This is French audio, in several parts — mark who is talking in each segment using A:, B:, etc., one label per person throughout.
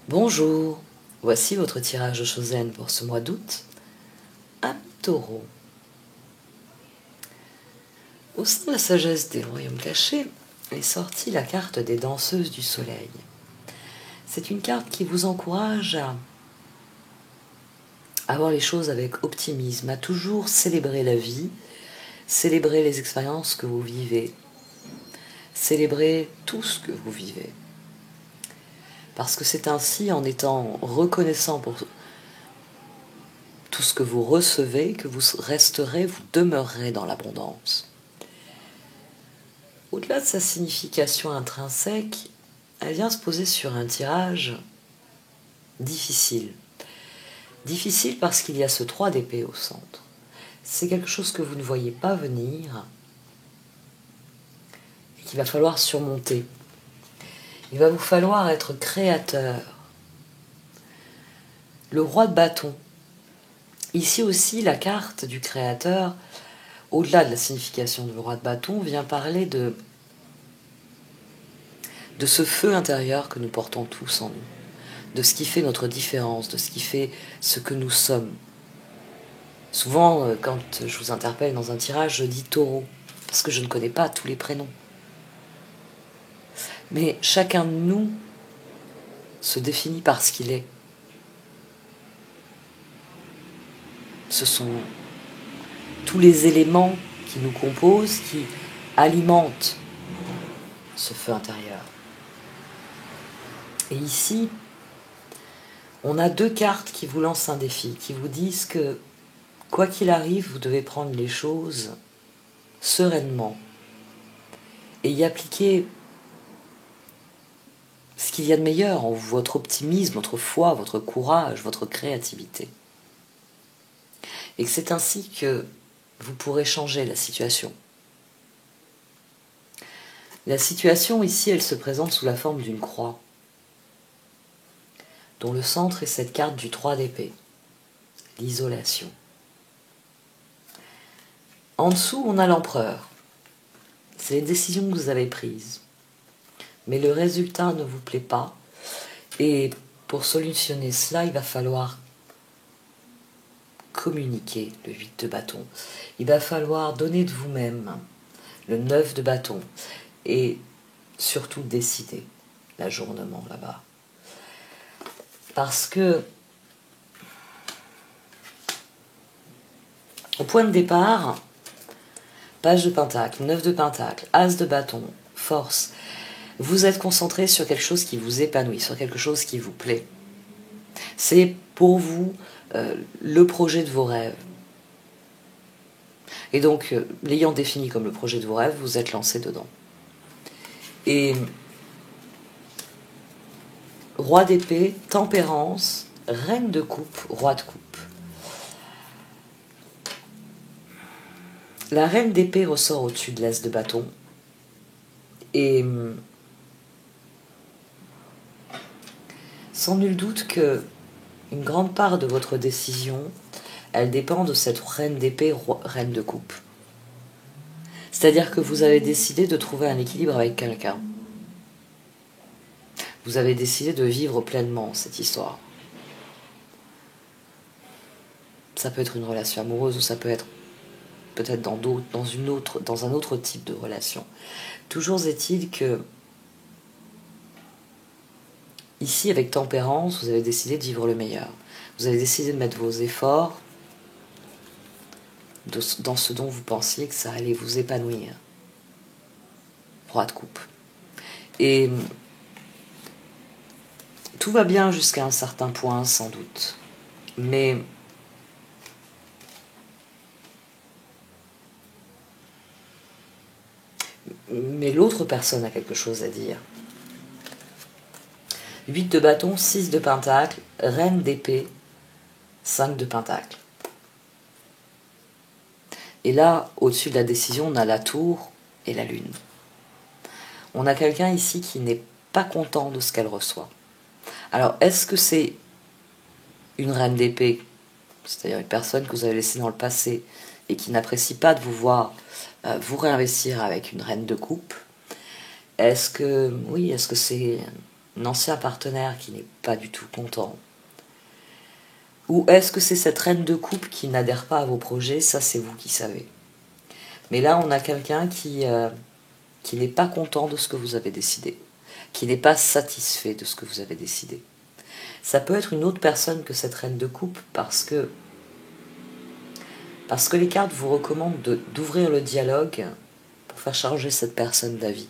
A: Bonjour, voici votre tirage Chosen pour ce mois d'août. Un taureau. Au sein de la sagesse des royaumes cachés est sortie la carte des danseuses du soleil. C'est une carte qui vous encourage à voir les choses avec optimisme, à toujours célébrer la vie, célébrer les expériences que vous vivez, célébrer tout ce que vous vivez. Parce que c'est ainsi, en étant reconnaissant pour tout ce que vous recevez, que vous resterez, vous demeurerez dans l'abondance. Au-delà de sa signification intrinsèque, elle vient se poser sur un tirage difficile. Difficile parce qu'il y a ce 3 d'épée au centre. C'est quelque chose que vous ne voyez pas venir et qu'il va falloir surmonter. Il va vous falloir être créateur. Le roi de bâton. Ici aussi, la carte du créateur, au-delà de la signification du roi de bâton, vient parler de ce feu intérieur que nous portons tous en nous, de ce qui fait notre différence, de ce qui fait ce que nous sommes. Souvent, quand je vous interpelle dans un tirage, je dis taureau, parce que je ne connais pas tous les prénoms. Mais chacun de nous se définit par ce qu'il est. Ce sont tous les éléments qui nous composent, qui alimentent ce feu intérieur. Et ici, on a 2 cartes qui vous lancent un défi, qui vous disent que, quoi qu'il arrive, vous devez prendre les choses sereinement et y appliquer ce qu'il y a de meilleur en vous, votre optimisme, votre foi, votre courage, votre créativité. Et que c'est ainsi que vous pourrez changer la situation. La situation ici, elle se présente sous la forme d'une croix, dont le centre est cette carte du 3 d'épée, l'isolation. En dessous, on a l'empereur. C'est les décisions que vous avez prises. Mais le résultat ne vous plaît pas. Et pour solutionner cela, il va falloir communiquer, le 8 de bâton. Il va falloir donner de vous-même, le 9 de bâton. Et surtout décider, l'ajournement là-bas. Parce que, au point de départ, page de pentacle, 9 de pentacle, as de bâton, force. Vous êtes concentré sur quelque chose qui vous épanouit, sur quelque chose qui vous plaît. C'est pour vous le projet de vos rêves. Et donc, l'ayant défini comme le projet de vos rêves, vous êtes lancé dedans. Et roi d'épée, tempérance, reine de coupe, roi de coupe. La reine d'épée ressort au-dessus de l'as de bâton. Et sans nul doute que une grande part de votre décision, elle dépend de cette reine d'épée, reine de coupe. C'est-à-dire que vous avez décidé de trouver un équilibre avec quelqu'un. Vous avez décidé de vivre pleinement cette histoire. Ça peut être une relation amoureuse ou ça peut être peut-être dans un autre type de relation. Toujours est-il que ici, avec tempérance, vous avez décidé de vivre le meilleur. Vous avez décidé de mettre vos efforts dans ce dont vous pensiez que ça allait vous épanouir. Roi de coupe. Et tout va bien jusqu'à un certain point, sans doute. Mais l'autre personne a quelque chose à dire. 8 de bâton, 6 de pentacle, reine d'épée, 5 de pentacle. Et là, au-dessus de la décision, on a la tour et la lune. On a quelqu'un ici qui n'est pas content de ce qu'elle reçoit. Alors, est-ce que c'est une reine d'épée, c'est-à-dire une personne que vous avez laissée dans le passé et qui n'apprécie pas de vous voir vous réinvestir avec une reine de coupe? Est-ce que c'est un ancien partenaire qui n'est pas du tout content? Ou est-ce que c'est cette reine de coupe qui n'adhère pas à vos projets? Ça, c'est vous qui savez. Mais là, on a quelqu'un qui n'est pas content de ce que vous avez décidé, qui n'est pas satisfait de ce que vous avez décidé. Ça peut être une autre personne que cette reine de coupe parce que les cartes vous recommandent d'ouvrir le dialogue pour faire changer cette personne d'avis.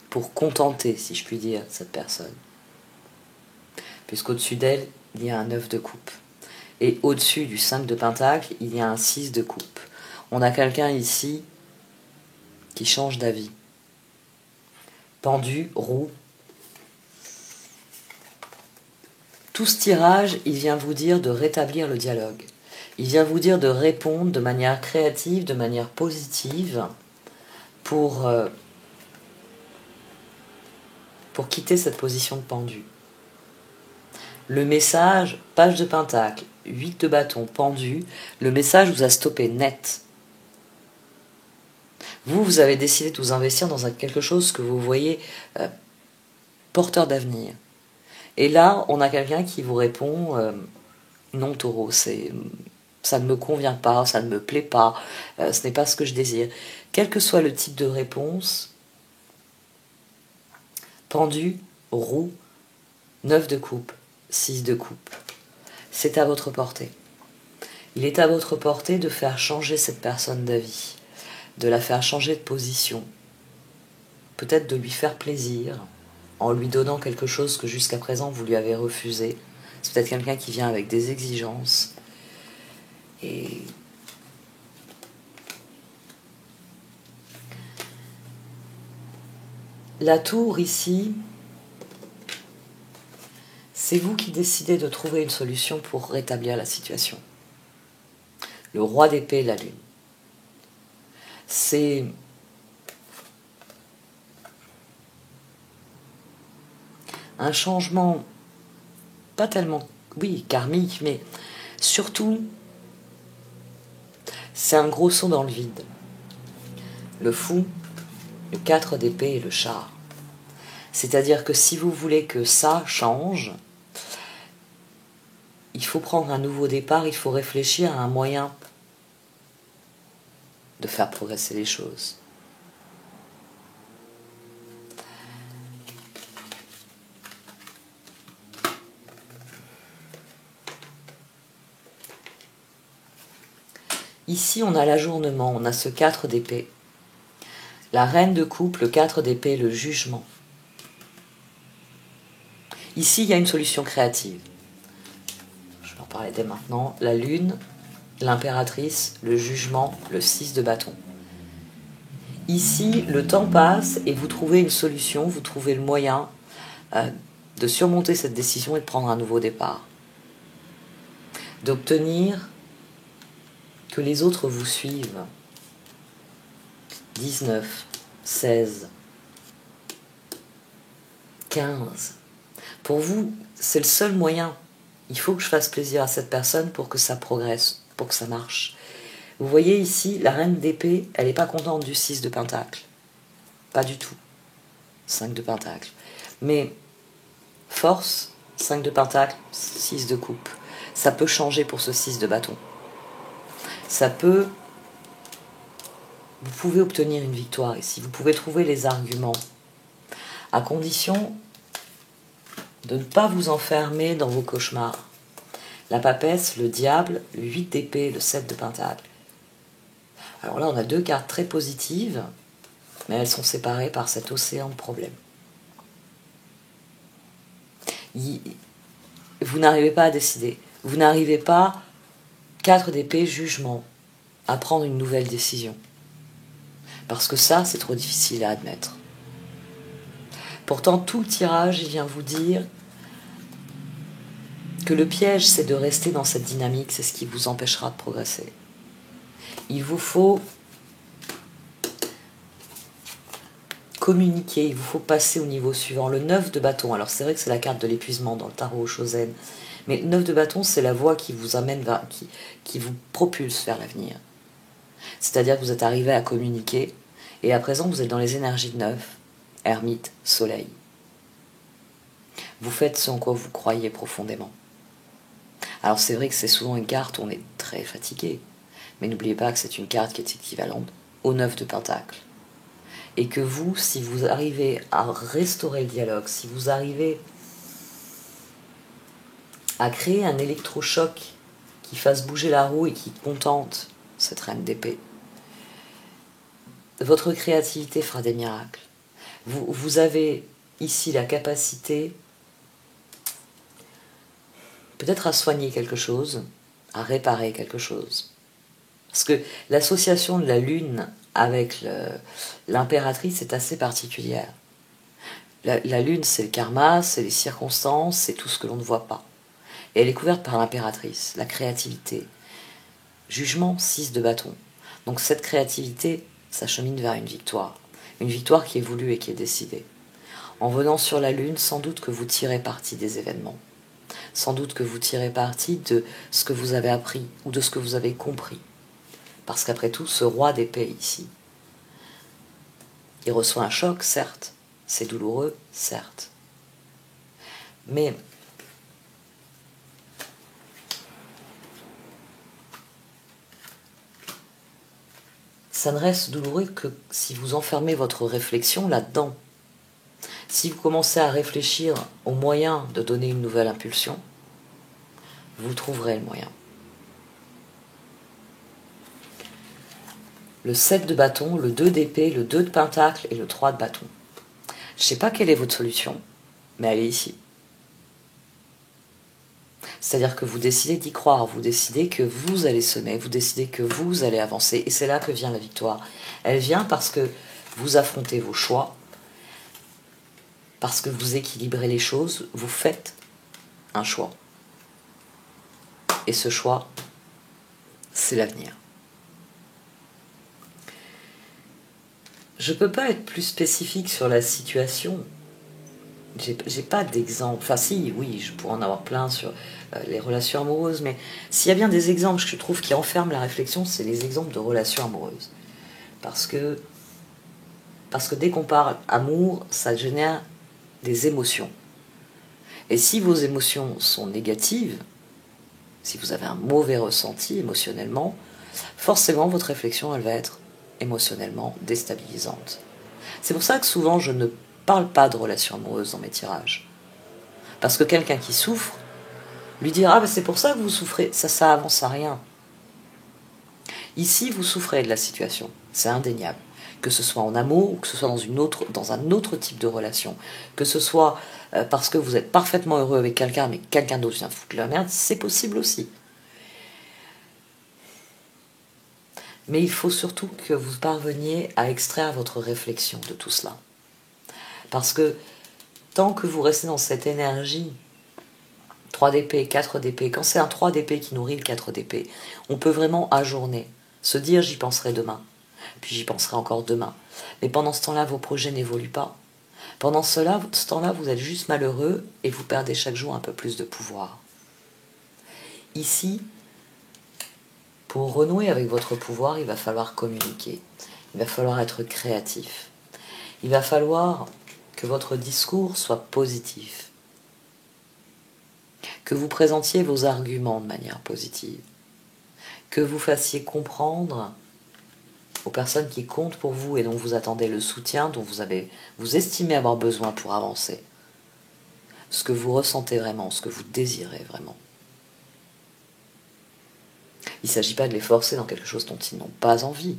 A: Pour contenter, si je puis dire, cette personne. Puisqu'au-dessus d'elle, il y a un 9 de coupe. Et au-dessus du 5 de pentacle, il y a un 6 de coupe. On a quelqu'un ici qui change d'avis. Pendu, roue. Tout ce tirage, il vient vous dire de rétablir le dialogue. Il vient vous dire de répondre de manière créative, de manière positive, pour quitter cette position de pendu. Le message, page de pentacle, 8 de bâton, pendu, le message vous a stoppé net. Vous avez décidé de vous investir dans quelque chose que vous voyez porteur d'avenir. Et là, on a quelqu'un qui vous répond non, taureau, ça ne me convient pas, ça ne me plaît pas, ce n'est pas ce que je désire. Quel que soit le type de réponse, pendu, roue, 9 de coupe, 6 de coupe, c'est à votre portée. Il est à votre portée de faire changer cette personne d'avis, de la faire changer de position, peut-être de lui faire plaisir, en lui donnant quelque chose que jusqu'à présent vous lui avez refusé. C'est peut-être quelqu'un qui vient avec des exigences. Et la tour ici, c'est vous qui décidez de trouver une solution pour rétablir la situation. Le roi d'épée, la lune. C'est un changement, pas tellement, oui, karmique, mais surtout, c'est un gros saut dans le vide. Le fou, le 4 d'épée et le char. C'est-à-dire que si vous voulez que ça change, il faut prendre un nouveau départ, il faut réfléchir à un moyen de faire progresser les choses. Ici, on a l'ajournement, on a ce 4 d'épée. La reine de coupe, le 4 d'épée, le jugement. Ici, il y a une solution créative. Je vais en parler dès maintenant. La lune, l'impératrice, le jugement, le 6 de bâton. Ici, le temps passe et vous trouvez une solution, vous trouvez le moyen de surmonter cette décision et de prendre un nouveau départ. D'obtenir que les autres vous suivent. 19, 16, 15. Pour vous, c'est le seul moyen. Il faut que je fasse plaisir à cette personne pour que ça progresse, pour que ça marche. Vous voyez ici, la reine d'épée, elle n'est pas contente du 6 de pentacle. Pas du tout. 5 de pentacle. Mais force, 5 de pentacle, 6 de coupe. Ça peut changer pour ce 6 de bâton. Ça peut... Vous pouvez obtenir une victoire ici. Vous pouvez trouver les arguments. À condition de ne pas vous enfermer dans vos cauchemars. La papesse, le diable, le 8 d'épée, le 7 de pentacle. Alors là, on a deux cartes très positives, mais elles sont séparées par cet océan de problèmes. Vous n'arrivez pas à décider. Vous n'arrivez pas, 4 d'épée, jugement, à prendre une nouvelle décision. Parce que ça, c'est trop difficile à admettre. Pourtant, tout le tirage, il vient vous dire que le piège, c'est de rester dans cette dynamique, c'est ce qui vous empêchera de progresser. Il vous faut communiquer, il vous faut passer au niveau suivant. Le 9 de bâton, alors c'est vrai que c'est la carte de l'épuisement dans le tarot Shosen, mais le 9 de bâton, c'est la voie qui vous amène vers, qui vous propulse vers l'avenir. C'est-à-dire que vous êtes arrivé à communiquer, et à présent, vous êtes dans les énergies de 9, Ermite, soleil. Vous faites ce en quoi vous croyez profondément. Alors c'est vrai que c'est souvent une carte où on est très fatigué, mais n'oubliez pas que c'est une carte qui est équivalente au 9 de Pentacle. Et que vous, si vous arrivez à restaurer le dialogue, si vous arrivez à créer un électrochoc qui fasse bouger la roue et qui contente cette reine d'épée, votre créativité fera des miracles. Vous avez ici la capacité peut-être à soigner quelque chose, à réparer quelque chose. Parce que l'association de la lune avec l'impératrice est assez particulière. La lune, c'est le karma, c'est les circonstances, c'est tout ce que l'on ne voit pas. Et elle est couverte par l'impératrice, la créativité. Jugement, 6 de bâton. Donc cette créativité s'achemine vers une victoire qui est voulue et qui est décidée. En venant sur la lune, sans doute que vous tirez parti des événements. Sans doute que vous tirez parti de ce que vous avez appris ou de ce que vous avez compris. Parce qu'après tout, ce roi d'épée ici, il reçoit un choc, certes, c'est douloureux, certes. Mais ça ne reste douloureux que si vous enfermez votre réflexion là-dedans. Si vous commencez à réfléchir aux moyens de donner une nouvelle impulsion, vous trouverez le moyen. Le 7 de bâton, le 2 d'épée, le 2 de pentacle et le 3 de bâton. Je ne sais pas quelle est votre solution, mais elle est ici. C'est-à-dire que vous décidez d'y croire, vous décidez que vous allez semer, vous décidez que vous allez avancer, et c'est là que vient la victoire. Elle vient parce que vous affrontez vos choix, parce que vous équilibrez les choses, vous faites un choix. Et ce choix, c'est l'avenir. Je ne peux pas être plus spécifique sur la situation. J'ai pas d'exemple. Enfin si, oui, je pourrais en avoir plein sur les relations amoureuses, mais s'il y a bien des exemples que je trouve qui enferment la réflexion, c'est les exemples de relations amoureuses. Parce que dès qu'on parle amour, ça génère des émotions. Et si vos émotions sont négatives, si vous avez un mauvais ressenti émotionnellement, forcément votre réflexion, elle va être émotionnellement déstabilisante. C'est pour ça que souvent je ne parle pas de relations amoureuses dans mes tirages. Parce que quelqu'un qui souffre, lui dire « Ah, ben c'est pour ça que vous souffrez », ça avance à rien. Ici, vous souffrez de la situation, c'est indéniable. Que ce soit en amour ou que ce soit dans un autre type de relation. Que ce soit parce que vous êtes parfaitement heureux avec quelqu'un, mais quelqu'un d'autre vient foutre la merde, c'est possible aussi. Mais il faut surtout que vous parveniez à extraire votre réflexion de tout cela. Parce que tant que vous restez dans cette énergie 3 d'épée, 4 d'épée, quand c'est un 3 d'épée qui nourrit le 4 d'épée, on peut vraiment ajourner, se dire j'y penserai demain, puis j'y penserai encore demain. Mais pendant ce temps-là, vos projets n'évoluent pas. Pendant ce temps-là, vous êtes juste malheureux et vous perdez chaque jour un peu plus de pouvoir. Ici, pour renouer avec votre pouvoir, il va falloir communiquer. Il va falloir être créatif. Il va falloir que votre discours soit positif. Que vous présentiez vos arguments de manière positive. Que vous fassiez comprendre aux personnes qui comptent pour vous et dont vous attendez le soutien, dont vous estimez avoir besoin pour avancer. Ce que vous ressentez vraiment, ce que vous désirez vraiment. Il ne s'agit pas de les forcer dans quelque chose dont ils n'ont pas envie.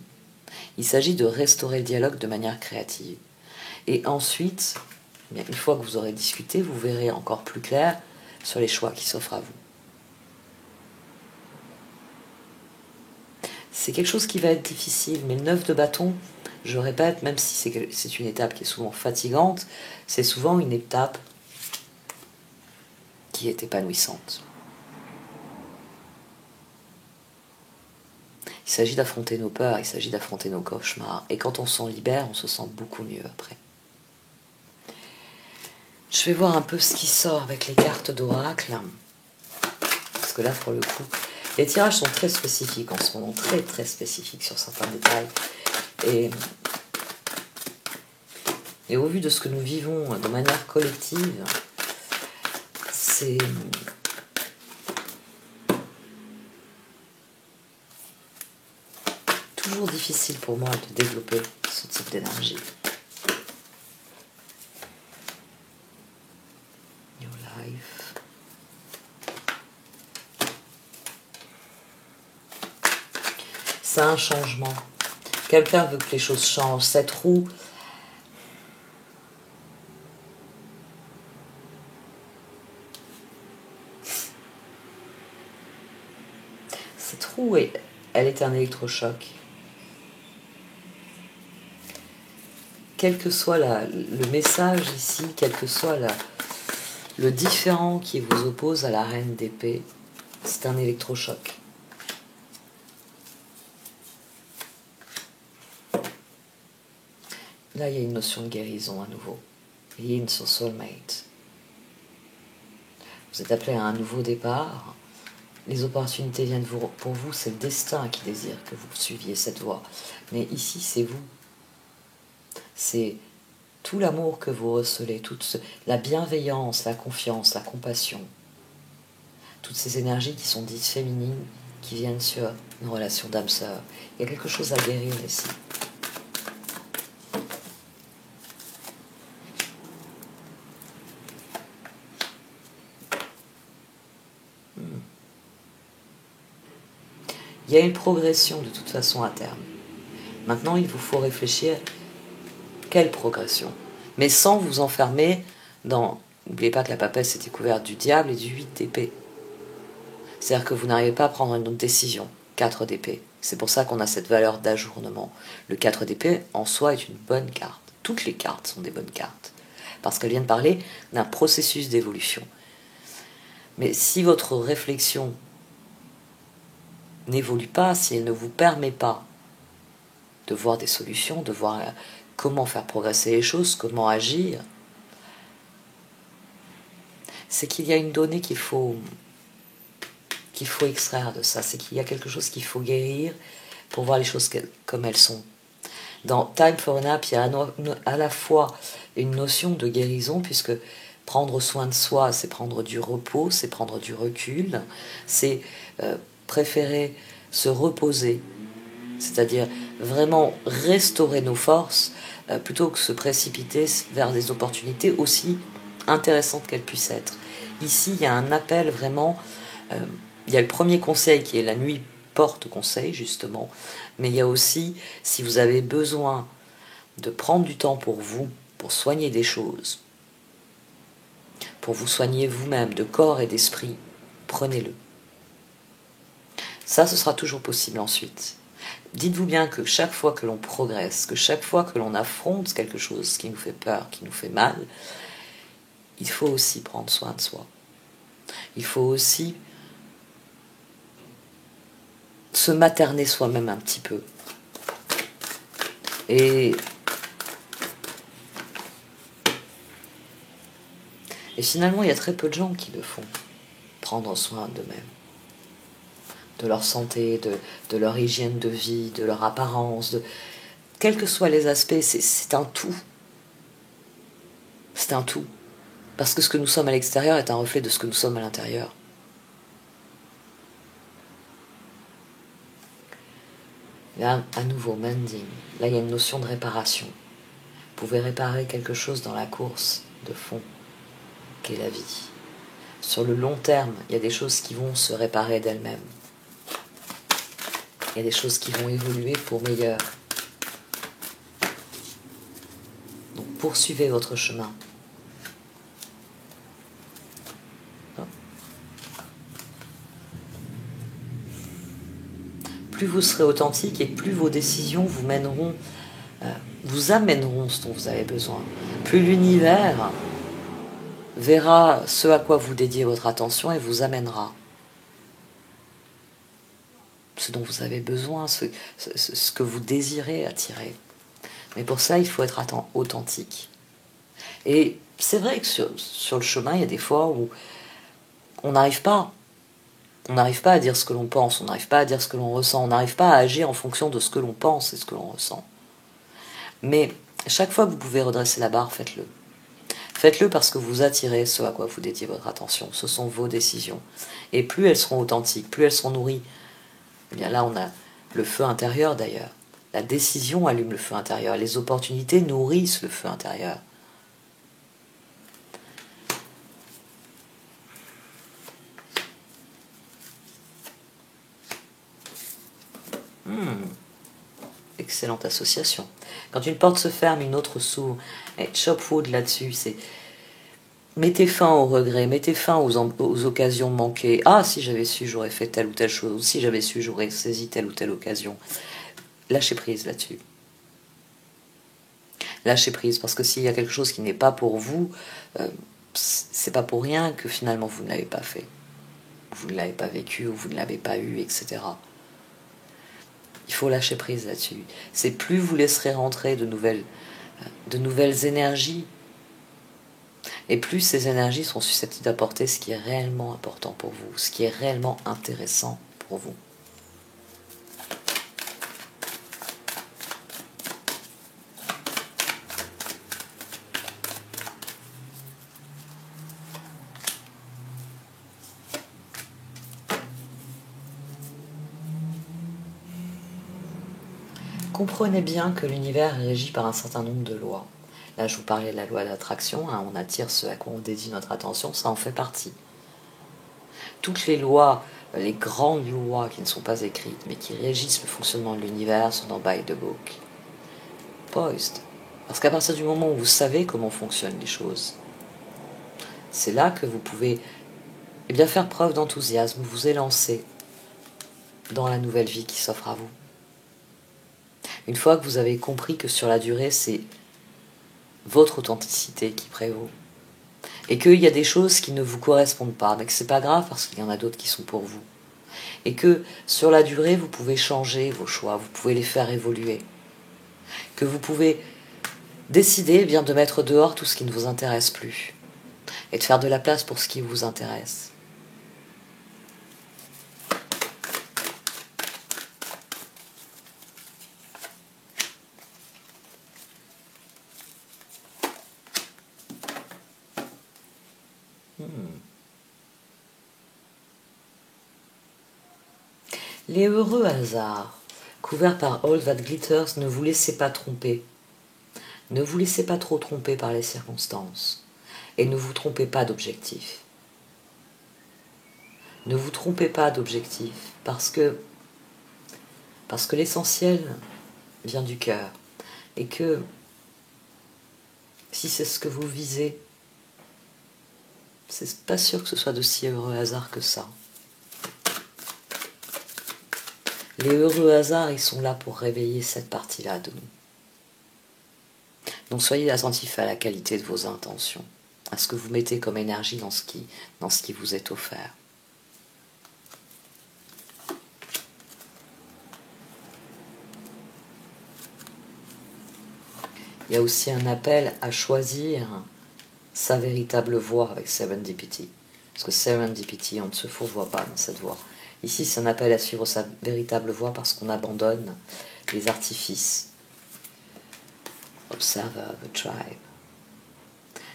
A: Il s'agit de restaurer le dialogue de manière créative. Et ensuite, une fois que vous aurez discuté, vous verrez encore plus clair sur les choix qui s'offrent à vous. C'est quelque chose qui va être difficile, mais le 9 de bâton, je répète, même si c'est une étape qui est souvent fatigante, c'est souvent une étape qui est épanouissante. Il s'agit d'affronter nos peurs, il s'agit d'affronter nos cauchemars. Et quand on s'en libère, on se sent beaucoup mieux après. Je vais voir un peu ce qui sort avec les cartes d'oracle. Parce que là, pour le coup, les tirages sont très spécifiques en ce moment, très très spécifiques sur certains détails. Et Et au vu de ce que nous vivons de manière collective, c'est toujours difficile pour moi de développer ce type d'énergie. New life. C'est un changement. Quelqu'un veut que les choses changent. Cette roue, elle est un électrochoc. Quel que soit le message ici, quel que soit le différent qui vous oppose à la reine d'épée, c'est un électrochoc. Là, il y a une notion de guérison à nouveau. Yin sur soulmate. Vous êtes appelé à un nouveau départ. Les opportunités viennent pour vous. C'est le destin qui désire que vous suiviez cette voie. Mais ici, c'est vous. C'est tout l'amour que vous recelez, toute la bienveillance, la confiance, la compassion. Toutes ces énergies qui sont dites féminines, qui viennent sur une relation d'âme-sœur. Il y a quelque chose à guérir ici. Il y a une progression de toute façon à terme. Maintenant, il vous faut réfléchir quelle progression. Mais sans vous enfermer dans... N'oubliez pas que la papesse était couverte du diable et du 8 d'épée. C'est-à-dire que vous n'arrivez pas à prendre une autre décision. 4 d'épée. C'est pour ça qu'on a cette valeur d'ajournement. Le 4 d'épée, en soi, est une bonne carte. Toutes les cartes sont des bonnes cartes. Parce qu'elles viennent parler d'un processus d'évolution. Mais si votre réflexion n'évolue pas, si elle ne vous permet pas de voir des solutions, de voir comment faire progresser les choses, comment agir, c'est qu'il y a une donnée qu'il faut extraire de ça, c'est qu'il y a quelque chose qu'il faut guérir pour voir les choses comme elles sont. Dans Time for a Nap, il y a à la fois une notion de guérison, puisque prendre soin de soi, c'est prendre du repos, c'est prendre du recul, c'est préférer se reposer, c'est-à-dire vraiment restaurer nos forces, plutôt que se précipiter vers des opportunités aussi intéressantes qu'elles puissent être. Ici, il y a un appel vraiment, il y a le premier conseil qui est la nuit porte conseil justement, mais il y a aussi, si vous avez besoin de prendre du temps pour vous, pour soigner des choses, pour vous soigner vous-même de corps et d'esprit, prenez-le. Ça, ce sera toujours possible ensuite. Dites-vous bien que chaque fois que l'on progresse, que chaque fois que l'on affronte quelque chose qui nous fait peur, qui nous fait mal, il faut aussi prendre soin de soi. Il faut aussi se materner soi-même un petit peu. Et finalement, il y a très peu de gens qui le font. Prendre soin d'eux-mêmes. De leur santé, de leur hygiène de vie, de leur apparence, quels que soient les aspects, c'est un tout. C'est un tout. Parce que ce que nous sommes à l'extérieur est un reflet de ce que nous sommes à l'intérieur. Là, à nouveau, mending. Là, il y a une notion de réparation. Vous pouvez réparer quelque chose dans la course de fond, qu'est la vie. Sur le long terme, il y a des choses qui vont se réparer d'elles-mêmes. Il y a des choses qui vont évoluer pour meilleur. Donc, poursuivez votre chemin. Plus vous serez authentique et plus vos décisions vous mèneront, vous amèneront ce dont vous avez besoin. Plus l'univers verra ce à quoi vous dédiez votre attention et vous amènera ce dont vous avez besoin, ce que vous désirez attirer. Mais pour ça, il faut être authentique. Et c'est vrai que sur le chemin, il y a des fois où on n'arrive pas. On n'arrive pas à dire ce que l'on pense, on n'arrive pas à dire ce que l'on ressent, on n'arrive pas à agir en fonction de ce que l'on pense et ce que l'on ressent. Mais Chaque fois que vous pouvez redresser la barre, faites-le. Faites-le parce que vous attirez ce à quoi vous dédiez votre attention. Ce sont vos décisions. Et plus elles seront authentiques, plus elles seront nourries, eh bien là on a le feu intérieur d'ailleurs. La décision allume le feu intérieur. Les opportunités nourrissent le feu intérieur. Excellente association. Quand une porte se ferme, une autre s'ouvre. Et chop wood là-dessus, c'est mettez fin aux regrets, mettez fin aux occasions manquées. Ah, si j'avais su, j'aurais fait telle ou telle chose. Si j'avais su, j'aurais saisi telle ou telle occasion. Lâchez prise là-dessus. Lâchez prise, parce que s'il y a quelque chose qui n'est pas pour vous, c'est pas pour rien que finalement vous ne l'avez pas fait. Vous ne l'avez pas vécu, ou vous ne l'avez pas eu, etc. Il faut lâcher prise là-dessus. C'est plus vous laisserez rentrer de nouvelles énergies, et plus ces énergies sont susceptibles d'apporter ce qui est réellement important pour vous, ce qui est réellement intéressant pour vous. Comprenez bien que l'univers est régi par un certain nombre de lois. Là, je vous parlais de la loi d'attraction, hein, on attire ce à quoi on dédie notre attention, ça en fait partie. Toutes les lois, les grandes lois qui ne sont pas écrites, mais qui régissent le fonctionnement de l'univers, sont dans By the Book. Poised. Parce qu'à partir du moment où vous savez comment fonctionnent les choses, c'est là que vous pouvez faire preuve d'enthousiasme, vous élancer dans la nouvelle vie qui s'offre à vous. Une fois que vous avez compris que sur la durée, c'est votre authenticité qui prévaut, et qu'il y a des choses qui ne vous correspondent pas, mais que c'est pas grave parce qu'il y en a d'autres qui sont pour vous, et que sur la durée, vous pouvez changer vos choix, vous pouvez les faire évoluer, que vous pouvez décider de mettre dehors tout ce qui ne vous intéresse plus, et de faire de la place pour ce qui vous intéresse. Les heureux hasards, couverts par All That Glitters, ne vous laissez pas tromper. Ne vous laissez pas trop tromper par les circonstances. Et ne vous trompez pas d'objectif. Ne vous trompez pas d'objectif, parce que l'essentiel vient du cœur. Et que si c'est ce que vous visez, c'est pas sûr que ce soit de si heureux hasard que ça. Les heureux hasards, ils sont là pour réveiller cette partie-là de nous. Donc soyez attentifs à la qualité de vos intentions, à ce que vous mettez comme énergie dans ce qui vous est offert. Il y a aussi un appel à choisir sa véritable voie avec Serendipity. Parce que Serendipity, on ne se fourvoie pas dans cette voie. Ici, c'est un appel à suivre sa véritable voie parce qu'on abandonne les artifices. Observer the tribe.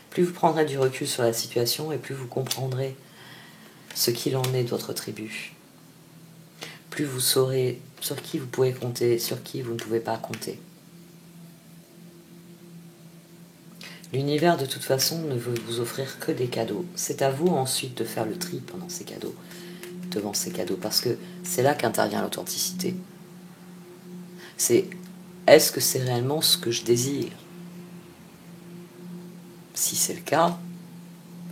A: Plus vous prendrez du recul sur la situation et plus vous comprendrez ce qu'il en est de votre tribu. Plus vous saurez sur qui vous pouvez compter, sur qui vous ne pouvez pas compter. L'univers, de toute façon, ne veut vous offrir que des cadeaux. C'est à vous ensuite de faire le tri pendant ces cadeaux, devant ces cadeaux, parce que c'est là qu'intervient l'authenticité. C'est, est-ce que c'est réellement ce que je désire ? Si c'est le cas,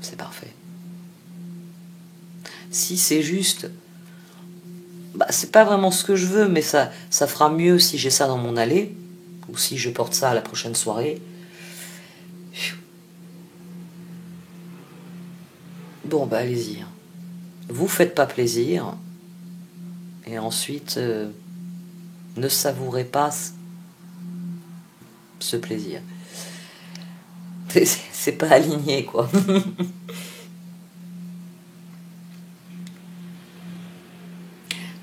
A: c'est parfait. Si c'est juste, c'est pas vraiment ce que je veux, mais ça fera mieux si j'ai ça dans mon allée, ou si je porte ça à la prochaine soirée. Bon, allez-y. Vous faites pas plaisir, et ensuite, ne savourez pas ce plaisir. C'est pas aligné, quoi. Vous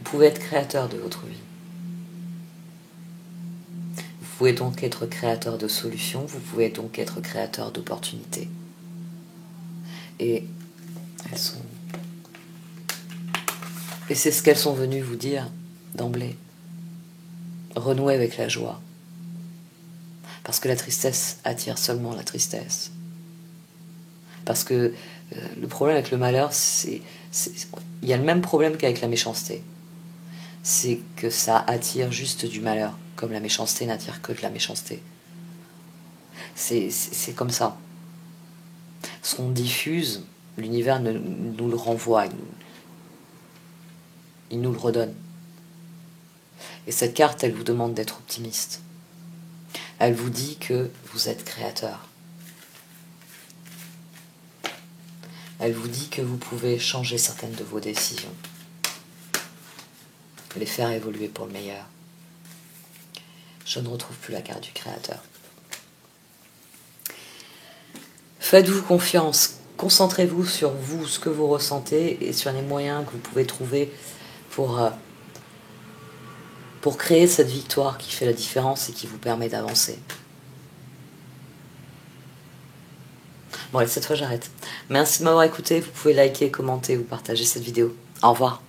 A: pouvez être créateur de votre vie. Vous pouvez donc être créateur de solutions, vous pouvez donc être créateur d'opportunités. Et c'est ce qu'elles sont venues vous dire d'emblée. Renouer avec la joie. Parce que la tristesse attire seulement la tristesse. Parce que le problème avec le malheur, il y a le même problème qu'avec la méchanceté. C'est que ça attire juste du malheur, comme la méchanceté n'attire que de la méchanceté. C'est comme ça. Ce qu'on diffuse, l'univers nous le renvoie, il nous le redonne. Et cette carte, elle vous demande d'être optimiste. Elle vous dit que vous êtes créateur. Elle vous dit que vous pouvez changer certaines de vos décisions, les faire évoluer pour le meilleur. Je ne retrouve plus la carte du créateur. Faites-vous confiance, concentrez-vous sur vous, ce que vous ressentez et sur les moyens que vous pouvez trouver pour créer cette victoire qui fait la différence et qui vous permet d'avancer. Bon, allez, cette fois j'arrête. Merci de m'avoir écouté, vous pouvez liker, commenter ou partager cette vidéo. Au revoir.